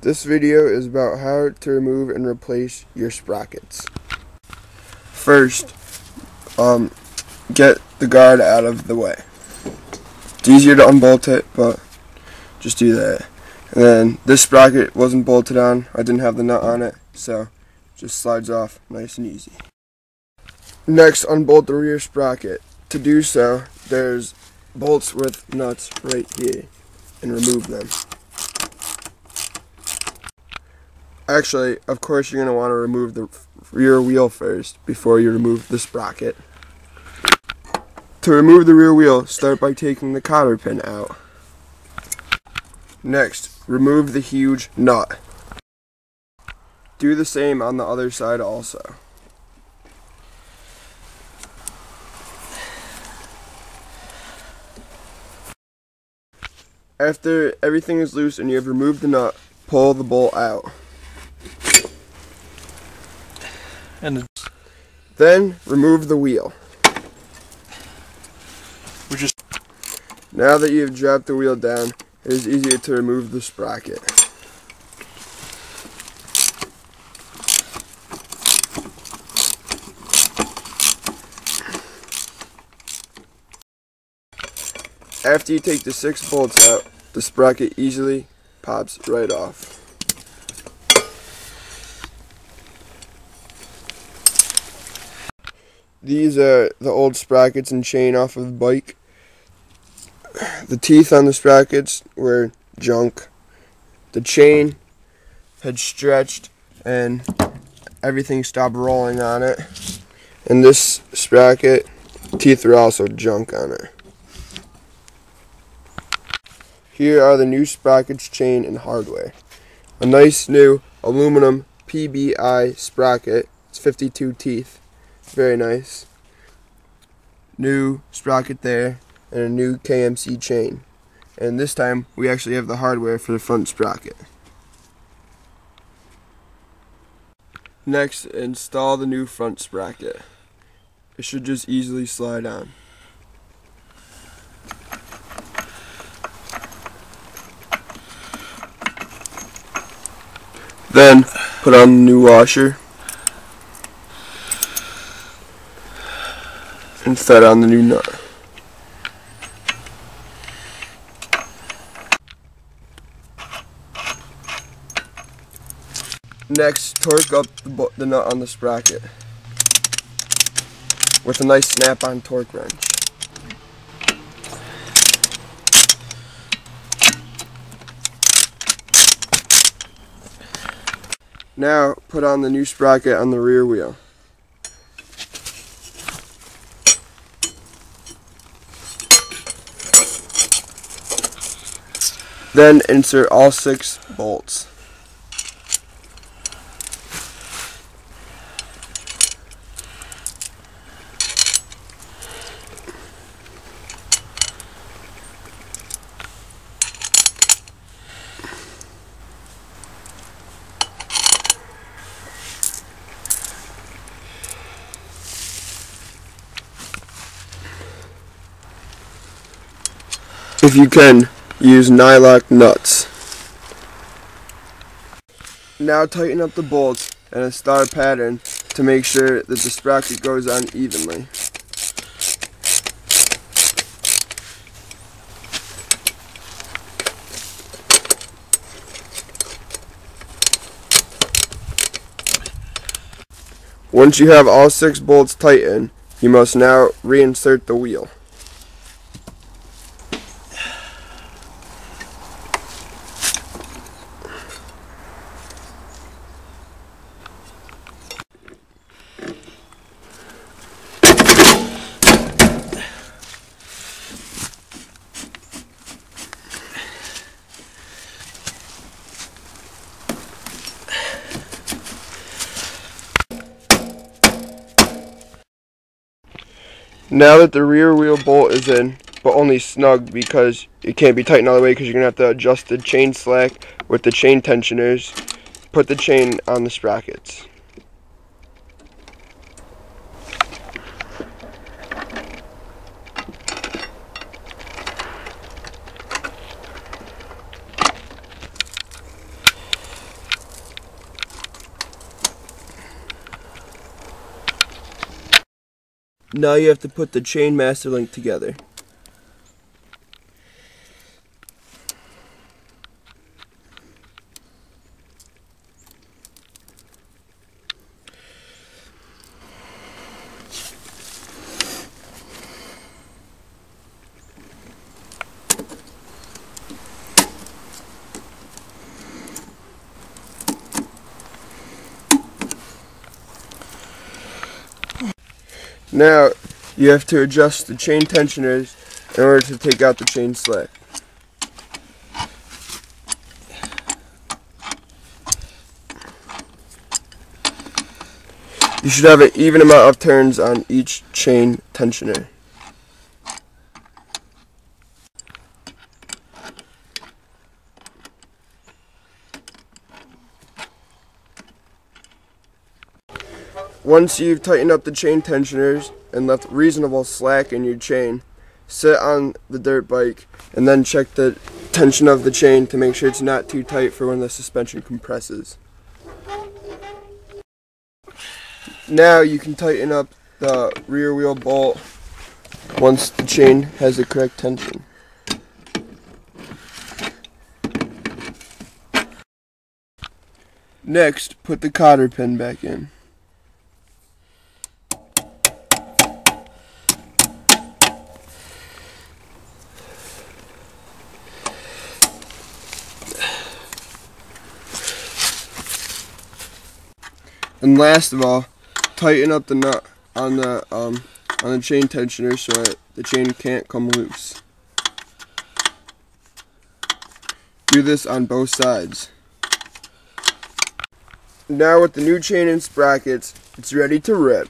This video is about how to remove and replace your sprockets. First, get the guard out of the way. It's easier to unbolt it, but just do that. And then this sprocket wasn't bolted on. I didn't have the nut on it, so it just slides off nice and easy. Next, unbolt the rear sprocket. To do so, there's bolts with nuts right here, and remove them. Actually, of course, you're going to want to remove the rear wheel first before you remove the sprocket. To remove the rear wheel, start by taking the cotter pin out. Next, remove the huge nut. Do the same on the other side also. After everything is loose and you have removed the nut, pull the bolt out. Then remove the wheel. Now that you have dropped the wheel down, it is easier to remove the sprocket. After you take the 6 bolts out, the sprocket easily pops right off. These are the old sprockets and chain off of the bike. The teeth on the sprockets were junk. The chain had stretched and everything stopped rolling on it. And this sprocket, teeth are also junk on it. Here are the new sprockets, chain, and hardware. A nice new aluminum PBI sprocket. It's 52 teeth. Very nice. New sprocket there, and a new KMC chain. And this time, we actually have the hardware for the front sprocket. Next, install the new front sprocket. It should just easily slide on. Then, put on the new washer and thread on the new nut. Next, torque up the nut on the sprocket with a nice snap-on torque wrench. Now, put on the new sprocket on the rear wheel. Then insert all 6 bolts. If you can, use nylock nuts. Now tighten up the bolts in a star pattern to make sure that the sprocket goes on evenly. Once you have all 6 bolts tightened, you must now reinsert the wheel. Now that the rear wheel bolt is in, but only snug because it can't be tightened all the way because you're going to have to adjust the chain slack with the chain tensioners, put the chain on the sprockets. Now you have to put the chain master link together. Now you have to adjust the chain tensioners in order to take out the chain slack. You should have an even amount of turns on each chain tensioner. Once you've tightened up the chain tensioners and left reasonable slack in your chain, sit on the dirt bike and then check the tension of the chain to make sure it's not too tight for when the suspension compresses. Now you can tighten up the rear wheel bolt once the chain has the correct tension. Next, put the cotter pin back in. And last of all, tighten up the nut on the chain tensioner so that the chain can't come loose. Do this on both sides. Now with the new chain and sprockets, it's ready to rip.